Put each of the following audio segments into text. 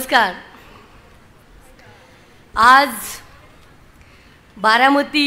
नमस्कार. आज बारामती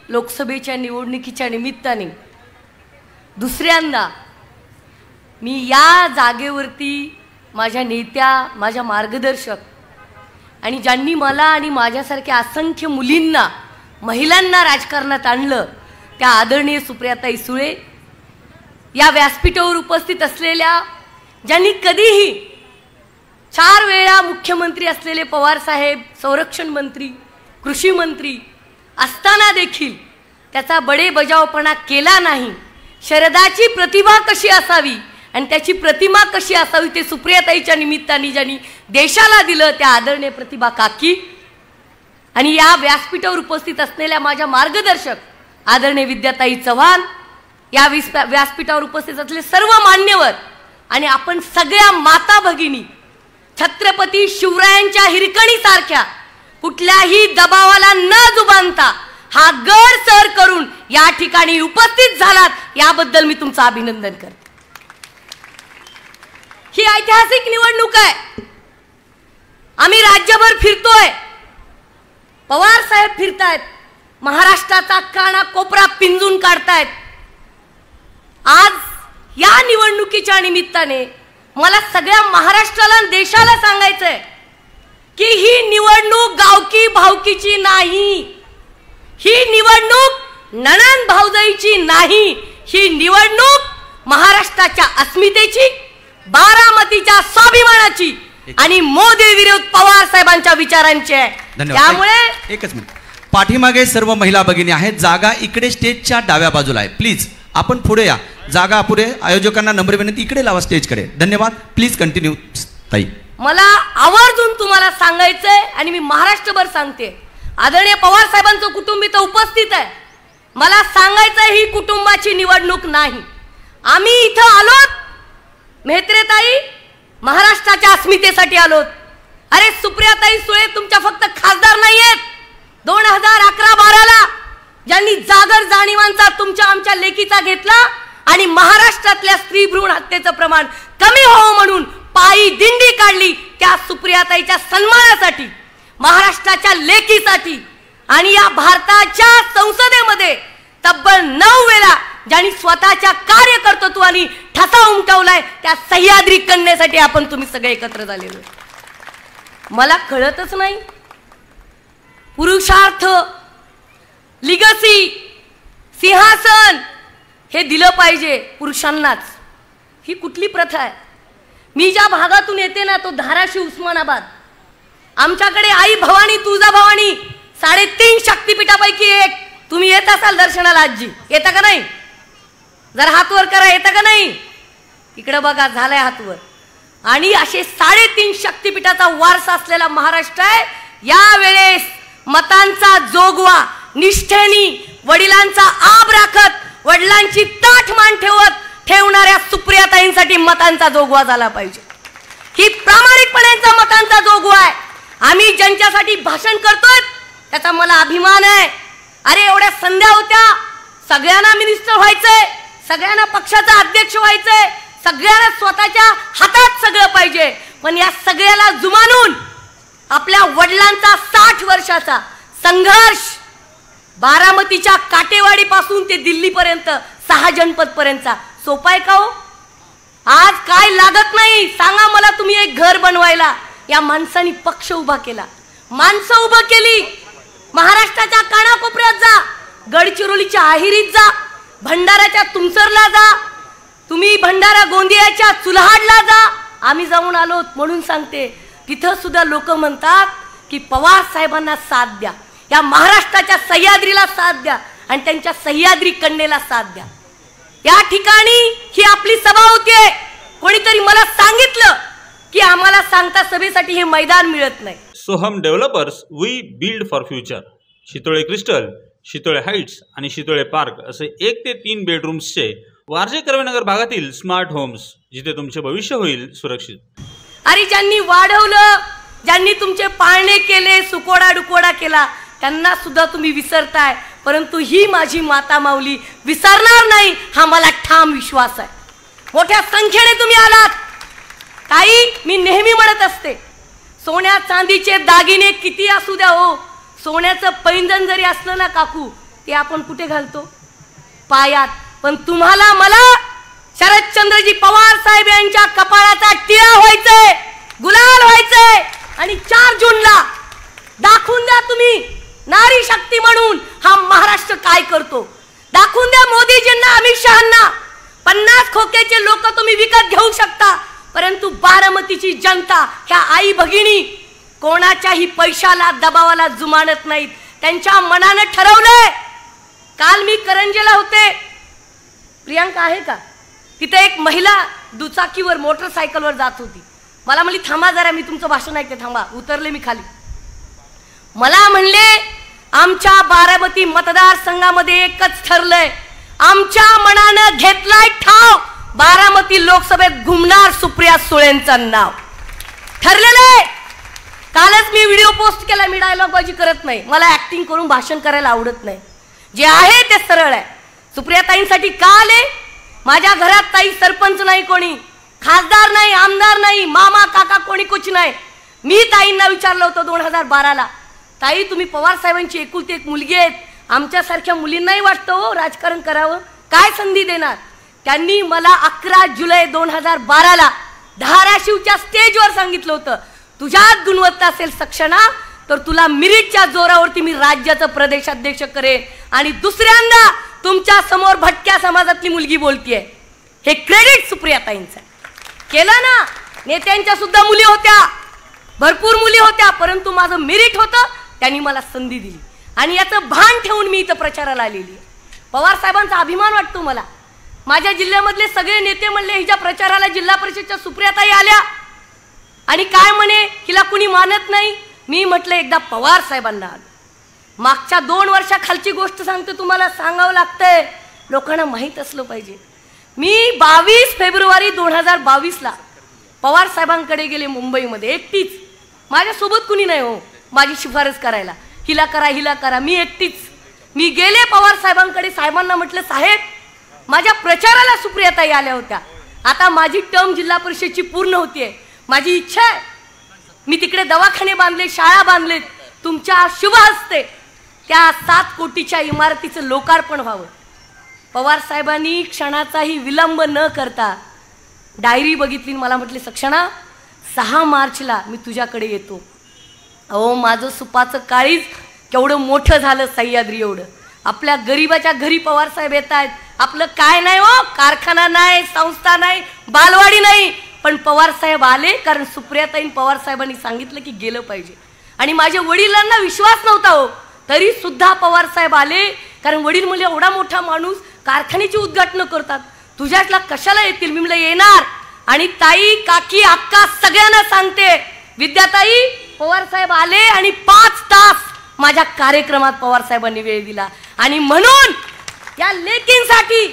लोकसभेच्या निवडणुकीच्या निमित्ताने दुसऱ्यांदा मी या जागेवरती माझ्या नेत्या, माझ्या मार्गदर्शक आणि ज्यांनी मला आणि माझ्यासारख्या असंख्य मुलींना, महिलांना राजकारणात आणलं त्या आदरणीय सुप्रियाताई सुळे या व्यासपीठावर उपस्थित असलेल्या, ज्यांनी कधीही 4 वेळा मुख्यमंत्री असलेले पवार साहेब, संरक्षण मंत्री, कृषी मंत्री असताना देखील त्याचा बडेबजावपणा केला नाही. शरदाची प्रतिभा कशी असावी आणि त्याची प्रतिमा कशी असावी ते सुप्रियाताईच्या निमित्ताने ज्यांनी देशाला दिलं त्या आदरणीय प्रतिभा काकी आणि या व्यासपीठावर उपस्थित असलेल्या माझ्या मार्गदर्शक आदरणीय विद्याताई चव्हाण, या व्यासपीठावर उपस्थित असलेले सर्व मान्यवर आणि आपण सगळ्या माता भगिनी छत्रपती शिवरायांच्या हिरकणीसारख्या कुठल्याही दबावाला न जुबानता हा गड सर करून या ठिकाणी उपस्थित झालात, याबद्दल मी तुमचं अभिनंदन करते. ही ऐतिहासिक निवडणूक आहे. आम्ही राज्यभर फिरतोय, पवार साहेब फिरतायत, महाराष्ट्राचा काना कोपरा पिंजून काढतायत. आज या निवडणुकीच्या निमित्ताने मला सगळ्या महाराष्ट्राला देशाला सांगायचंय की ही निवडणूक गावकी भावकीची नाही, ही निवडणूक नणन भाऊजाईची नाही, ही निवडणूक महाराष्ट्राच्या अस्मितेची, बारामतीच्या स्वाभिमानाची आणि मोदी विरोध पवार साहेबांच्या विचारांची आहे. त्यामुळे एकच मिनिट, पाठीमागे सर्व महिला भगिनी आहेत, जागा इकडे स्टेजच्या डाव्या बाजूला आहे. प्लीज आपण पुढे या, जागा पुढे. आयोजकांना नम्र विनंती, इकडे लावा स्टेजकडे. धन्यवाद. प्लीज कंटिन्यू ताई. मला आवर्जून तुम्हाला सांगायचंय आणि मी महाराष्ट्रभर सांगते, आदरणीय पवार साहेबांचं कुटुंब इथं उपस्थित आहे. मला सांगायचंय ही कुटुंबाची निवडणूक नाही. आम्ही इथं आलोत मेहत्रेताई महाराष्ट्राच्या अस्मितेसाठी आलोत. अरे सुप्रियाताई सुळे तुमच्या फक्त खासदार नाहीयेत. 2011-12ला ज्यांनी जागर जाणीवांचा तुमच्या आमच्या लेकीचा घेतला आणि महाराष्ट्रातल्या स्त्री भ्रूण हत्येचं प्रमाण कमी व्हावं म्हणून पायी दिंडी काढली, त्या सुप्रियाताईच्या सन्मानासाठी, महाराष्ट्राच्या लेकीसाठी आणि या भारताच्या संसदेमध्ये तब्बल 9 वेळा ज्यांनी स्वतःच्या कार्यकर्तृत्वाने ठसा उमटवलाय त्या सह्याद्री कन्येसाठी आपण तुम्ही सगळे एकत्र झालेलो. मला कळतच नाही, पुरुषार्थ, लिगसी, सिंहासन हे दिलं पाहिजे पुरुषांनाच. ही कुठली प्रथा आहे? मी ज्या भागातून येते ना तो धाराशिव, उस्मानाबाद. आमच्याकडे आई भवानी, तुळजाभवानी 3.5 शक्तिपीठापैकी एक. तुम्ही येत असाल दर्शनाला आजी, येता का नाही? जरा हातवर करा, येता का नाही? इकडे बघा, झालाय हातवर. आणि असे 3.5 शक्तिपीठाचा वारसा असलेला महाराष्ट्र आहे. यावेळेस मतांचा जोगवा निष्ठेनी, वडिलांचा आब राखत, वडिलांची ताठ मान ठेवणाऱ्या सुप्रियाताईंसाठी मतांचा जोगवा झाला पाहिजे. ही प्रामाणिकपणाचा मतांचा जोगवा आहे. आम्ही ज्यांच्यासाठी भाषण करतोय त्याचा मला अभिमान आहे. अरे एवढ्या संध्या होत्या, सगळ्यांना मिनिस्टर व्हायचंय, सगळ्यांना पक्षाचा अध्यक्ष व्हायचंय, सगळ्यांना स्वतःच्या हातात सगळं पाहिजे. पण या सगळ्याला जुमानून आपल्या वडिलांचा 60 वर्षाचा संघर्ष, बारामतीच्या काटेवाडीपासून ते दिल्लीपर्यंत 6 जनपद पर्यंतचा सोपा आहे का हो? आज काय लागत नाही सांगा मला. तुम्ही एक घर बनवायला या माणसांनी पक्ष उभा केला, माणसं उभं केली. महाराष्ट्राच्या कानाकोपऱ्यात जा, गडचिरोलीच्या आहिरीत जा, भंडाराच्या तुमसरला जा, तुम्ही भंडारा गोंदियाच्या चुलहाडला जा. आम्ही जाऊन आलोत म्हणून सांगते. तिथं सुद्धा लोक म्हणतात की पवार साहेबांना साथ द्या, या महाराष्ट्राच्या सह्याद्रीला साथ द्या आणि त्यांच्या सह्याद्री कन्येला साथ द्या. या ठिकाणी ही आपली सभा होतीये. कोणीतरी मला सांगितलं की आम्हाला सांगता सभेसाठी हे मैदान मिळत नाही. Soham developers, we build for future. Shitole crystal, Shitole heights आणि शितोळे पार्क असे 1 ते 3 बेडरूम्सचे वारजे कर्वेनगर भागातील स्मार्ट होम्स, जिथे तुमचे भविष्य होईल सुरक्षित. अरे ज्यांनी वाढवलं, ज्यांनी तुमचे पाळणे केले, सुकोडा डुकोडा केला, त्यांना सुद्धा तुम्ही विसरताय. परंतु ही माझी माता माऊली विसरणार नाही हा मला ठाम विश्वास आहे. मोठ्या संख्येने तुम्ही आलात. ताई, मी नेहमी म्हणत असते सोन्या चांदीचे दागिने किती असू द्या हो, सोन्याचं पैंजण जरी असलं ना काकू, ते आपण कुठे घालतो? पायात. पण तुम्हाला मला शरदचंद्रजी पवार साहेब यांच्या कपाळाचा टिळा व्हायचंय, गुलाल व्हायचंय. आणि 4 जूनला दाखवून द्या तुम्ही नारी शक्ती म्हणून हा महाराष्ट्र काय करतो. दाखवून द्या मोदीजींना, अमित शहांना. 50 खोक्याचे लोक तुम्ही विकत घेऊ शकता, परंतु बारामतीची जनता, ह्या आई भगिनी कोणाच्याही पैशाला दबावाला जुमानत नाहीत. त्यांच्या मनानं ठरवलंय. काल मी करंजेला होते, प्रियांका आहे का तिथे? एक महिला दुचाकीवर मोटरसायकलवर जात होती. मला म्हणली थांबा जरा, मी तुमचं भाषण ऐकते, थांबा. उतरले मी खाली. मला म्हणले आमच्या बारामती मतदारसंघामध्ये एकच ठरलंय, आमच्या मनानं घेतलाय ठाव, बारामती लोकसभेत घुमणार सुप्रिया सुळेंचं नाव. ठरलेलं आहे. कालच मी व्हिडिओ पोस्ट केला. मी डायलॉगबाजी करत नाही, मला ऍक्टिंग करून भाषण करायला आवडत नाही. जे आहे ते सरळ आहे. सुप्रियाताईंसाठी का आले? माझ्या घरात ताई सरपंच नाही, कोणी खासदार नाही, आमदार नाही, मामा काका कोणी कुछ नाही. मी ताईंना विचारलं होतं 2012ला, ताई तुम्ही पवार साहेबांची एकुलती एक मुलगी आहेत, आमच्यासारख्या मुलींनाही वाटतं हो राजकारण करावं, काय संधी देणार? त्यांनी मला 11 जुलै 2012ला धाराशिवच्या स्टेजवर सांगितलं होतं, तुझ्यात गुणवत्ता असेल सक्षणा तर तुला मिरिटच्या जोरावरती मी राज्याचं प्रदेशाध्यक्ष करेन. आणि दुसऱ्यांदा तुमच्या समोर भटक्या समाजातली मुलगी बोलतीये, हे क्रेडिट सुप्रियाताईंचं. केलं ना. नेत्यांच्या सुद्धा मुली होत्या, भरपूर मुली होत्या, परंतु माझं मेरिट होतं, त्यांनी मला संधी दिली. आणि याचं भान ठेवून मी इथं प्रचाराला आलेली. पवार साहेबांचा अभिमान वाटतो मला. माझ्या जिल्ह्यामधले सगळे नेते म्हणले हिच्या प्रचाराला जिल्हा परिषदच्या सुप्रियाताई आल्या आणि काय म्हणे हिला कुणी मानत नाही. मी म्हटलं एकदा पवार साहेबांना आलो. मागच्या 2 वर्षाखालची गोष्ट सांगते तुम्हाला, सांगावं लागतंय, लोकांना माहीत असलं पाहिजे. मी 22 फेब्रुवारी 2022ला पवार साहेबांकडे गेले मुंबईमध्ये एकटीच. माझ्यासोबत कुणी नाही हो माझी शिफारस करायला, हिला करा हिला करा, मी एकटीच. मी गेले पवार साहेबांकडे. साहेबांना म्हटलं साहेब माझ्या प्रचाराला सुप्रियाताई आल्या होत्या, आता माझी टर्म जिल्हा परिषदची पूर्ण होतीये, माझी इच्छा आहे मी तिकडे दवाखाने बांधले, शाळा बांधलेत, तुमच्या शुभ हस्ते त्या 7 कोटीच्या इमारतीचं लोकार्पण व्हावं. पवार साहेबांनी क्षणाचाही विलंब न करता डायरी बघितली. मला म्हटले सक्षणा 6 मार्चला मी तुझ्याकडे येतो. अहो माझं सुपाचं काळीज केवढं मोठं झालं सह्याद्री एवढं. आपल्या गरीबाच्या घरी पवार साहेब येत आहेत. आपलं काय नाही हो, कारखाना नाही, संस्था नाही, बालवाडी नाही, पण पवार साहेब आले कारण सुप्रियाताईं पवार साहेबांनी सांगितलं की गेलं पाहिजे. आणि माझ्या वडिलांना विश्वास नव्हता हो, तरी सुद्धा पवार साहेब आले कारण वडील म्हणजे एवढा मोठा माणूस कारखान्याची उद्घाटन करतात, तुझ्यातला कशाला येतील? मी म्हणलं येणार. आणि ताई काकी अक्का सगळ्यांना सांगते, विद्याताई पवार साहेब आले आणि 5 तास माझ्या कार्यक्रमात पवार साहेबांनी वेळ दिला. आणि म्हणून या लेकींसाठी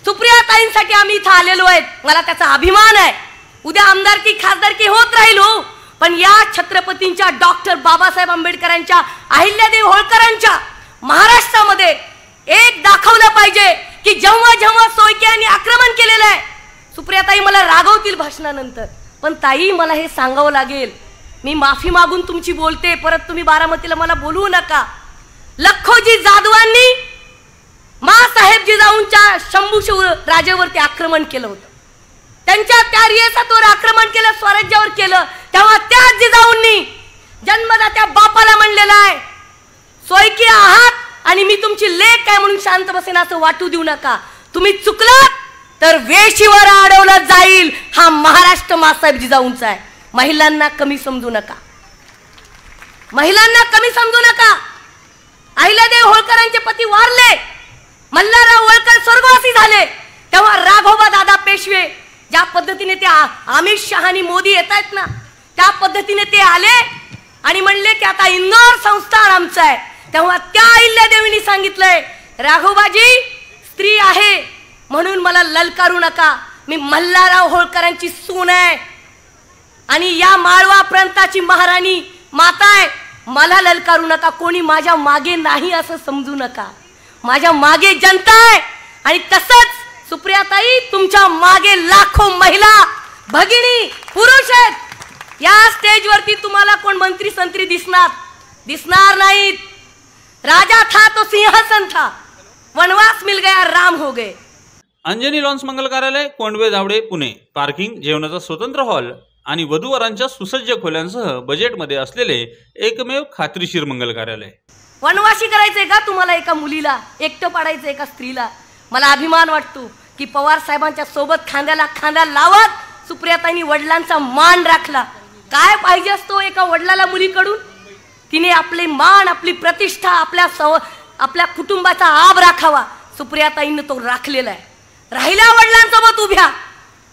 सुप्रियाताईंसाठी आम्ही इथं आलेलो आहेत. मला त्याचा अभिमान आहे. उद्या आमदारकी खासदारकी होत राहील हो, पण या छत्रपतींच्या डॉक्टर बाबासाहेब आंबेडकरांच्या अहिल्यादेवी होळकरांच्या महाराष्ट्रामध्ये एक दाखवलं पाहिजे की जेव्हा जेव्हा सोयके यांनी आक्रमण केलेलं आहे. सुप्रियाताई मला रागवतील भाषणानंतर, पण ताई मला हे सांगावं लागेल. मी माफी मागून तुमची बोलते, परत तुम्ही बारामतीला मला बोलवू नका. लखोजी जाधवांनी मासाहेब जिजाऊंच्या शंभूशिव राजावरती आक्रमण केलं होतं. त्यांच्या त्या रियासतवर आक्रमण केलं, स्वराज्यावर केलं. तेव्हा त्याच जिजाऊंनी जन्मदात्या बापाला म्हणलेलं आहे, सोयकी आहात आणि मी तुमची लेक काय म्हणून शांत बसेन असं वाटू देऊ नका. तुम्ही चुकलात तर वेशीवर अडवलं जाईल. हा महाराष्ट्र मासाहेब जिजाऊंचा आहे. महिलांना कमी समजू नका, महिलांना कमी समजू नका. अहिल्यादेवी होळकरांचे पती वारले, मल्हारराव होळकर स्वर्गवासी झाले, तेव्हा राघोबा दादा पेशवे ज्या पद्धतीने ते अमित शहा आणि मोदी येत आहेत ना, त्या पद्धतीने ते आले आणि म्हणले की आता इंदोर संस्थान आमचं आहे. तेव्हा त्या अहिल्यादेवींनी सांगितलंय, राघोबाजी स्त्री आहे म्हणून मला ललकारू नका, मी मल्हारराव होळकरांची सून आहे आणि या माळवा प्रांताची महाराणी माता आहे, मला ललकारू नका. कोणी माझ्या मागे नाही असं समजू नका. माझ्या मागे जनता आहे. आणि तसंच सुप्रियाताई तुमच्या मागे लाखो महिला भगिनी पुरुष आहेत. या स्टेजवरती तुम्हाला कोण मंत्री संत्री दिसणार नाहीत. राजा था तो सिंहासन था, वनवास मिल गया राम हो गए. अंजनी लॉन्स मंगल कार्यालय, कोंडवे धावडे, पुणे. पार्किंग, जेवणाचा स्वतंत्र हॉल आणि वधूवरांच्या सुसज्ज खोल्यांसह बजेटमध्ये असलेले एकमेव खात्रीशीर मंगल कार्यालय. वनवासी करायचंय का तुम्हाला एका मुलीला, एकटं पाडायचं एका स्त्रीला? मला अभिमान वाटतो की पवार साहेबांच्या सोबत खांद्याला खांदा लावत सुप्रियाताईंनी वडिलांचा मान राखला. काय पाहिजे असतो एका वडिलाला मुलीकडून? तिने आपले मान, आपली प्रतिष्ठा, आपल्या कुटुंबाचा आब राखावा. सुप्रियाताईंनी तो राखलेला आहे. राहिल्या वडिलांसोबत उभ्या.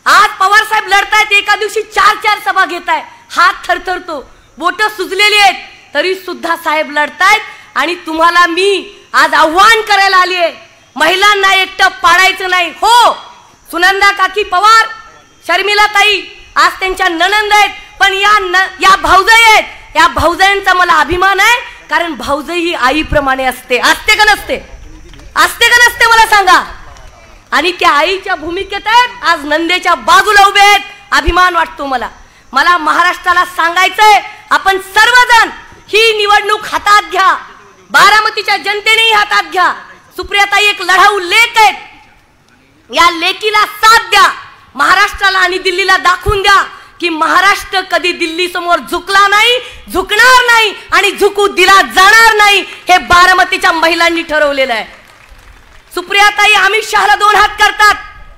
आज पवार साहेब लढतायत, एका दिवशी 4 सभा घेताय, हात थरथरतो, बोट सुजलेली आहेत, तरी सुद्धा साहेब लढतायत. आणि तुम्हाला मी आज आव्हान करायला आली आहे, महिलांना एकटं पाडायचं नाही. हो, सुनंदा काकी पवार, शर्मिला ताई आज त्यांच्या नणंद आहेत, पण या भाऊजाई आहेत. या भाऊजाईंचा मला अभिमान आहे, कारण भाऊजाई ही आईप्रमाणे असते. असते का नसते? असते का नसते मला सांगा. आणि त्या आईच्या भूमिकेत आहेत, आज नंदेच्या बाजूला उभे आहेत. अभिमान वाटतो मला. मला महाराष्ट्राला सांगायचंय, आपण सर्वजण ही निवडणूक हातात घ्या. बारामतीच्या जनतेनेही हातात घ्या. सुप्रियाताई एक लढाऊ लेक आहेत. या लेकीला साथ द्या. महाराष्ट्राला आणि दिल्लीला दाखवून द्या की महाराष्ट्र कधी दिल्ली समोर झुकला नाही, झुकणार नाही आणि झुकू दिला जाणार नाही. हे बारामतीच्या महिलांनी ठरवलेलं आहे. सुप्रियाताई अमित शहाला 2 हात करतात.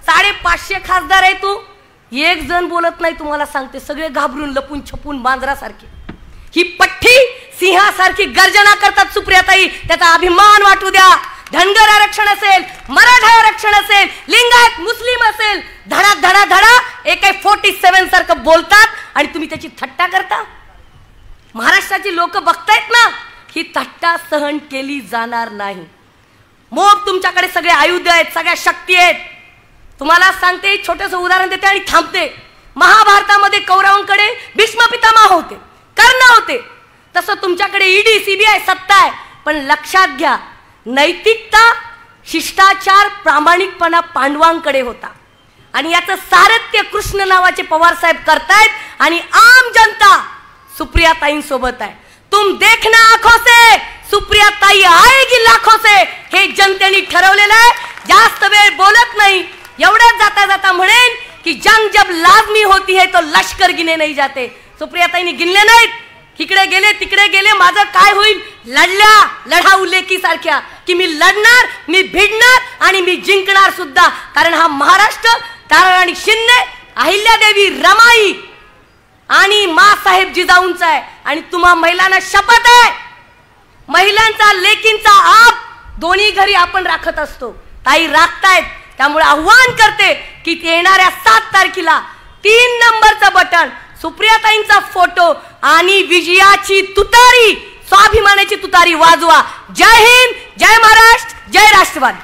550 खासदार आहे. तू एक जण बोलत नाही. तुम्हाला सांगते, सगळे घाबरून लपून छपून मांजरासारखे. ही पठ्ठी सिंहासारखी गर्जना करतात सुप्रियाताई. त्याचा अभिमान वाटू द्या. धनगर आरक्षण असेल, मराठा आरक्षण असेल, लिंगायत मुस्लिम असेल, धडा धडा धडा AK-47 सारखं बोलतात आणि तुम्ही त्याची थट्टा करता. महाराष्ट्राची लोक बघतायत ना, ही थट्टा सहन केली जाणार नाही. मग तुमच्याकडे सगळे आयुध आहेत, सगळ्या शक्ती आहेत. तुम्हाला सांगते, छोटंसं उदाहरण देते आणि थांबते. महाभारतामध्ये कौरवांकडे भीष्म पितामह होते, कर्ण होते. तसं तुमच्याकडे ईडी CBI सत्ता आहे. पण लक्षात घ्या, नैतिकता, शिष्टाचार, प्रामाणिकपणा पांडवांकडे होता. आणि याचं सारथ्य कृष्ण नावाचे पवार साहेब करतायत. आणि आम जनता सुप्रियाताईंसोबत आहे. तुम देखना आंखों से, सुप्रियाताई आएगी लाखों से. हे जनतेने ठरवलेलं आहे. जास्त वेळ बोलत नाही. एवढंच जाता जाता म्हणेन की जंग जब लाजमी होती है तो लष्कर गिने नहीं जाते. सुप्रियाताईंनी गिनले नाहीत. इकडे गेले, तिकडे गेले. माझं काय होईल? लढल्या लढाऊ लेकी सारख्या की मी लढणार, मी भिडणार आणि मी जिंकणार सुद्धा. कारण हा महाराष्ट्र ताराराणी शिंदे, अहिल्यादेवी रमाई आणि मासाहेब जिजाऊंचा आहे. आणि तुम्हा महिलांना शपथ आहे, महिलांचा लेकींचा आप दोन्ही घरी आपण राखत असतो. ताई राखतायत. त्यामुळे आव्हान करते की येणाऱ्या 7 तारखेला 3 नंबरचं बटन, सुप्रियाताईंचा फोटो आणि विजयाची तुतारी, स्वाभिमानाची तुतारी वाजवा. जय हिंद, जय महाराष्ट्र, जय राष्ट्रवादी.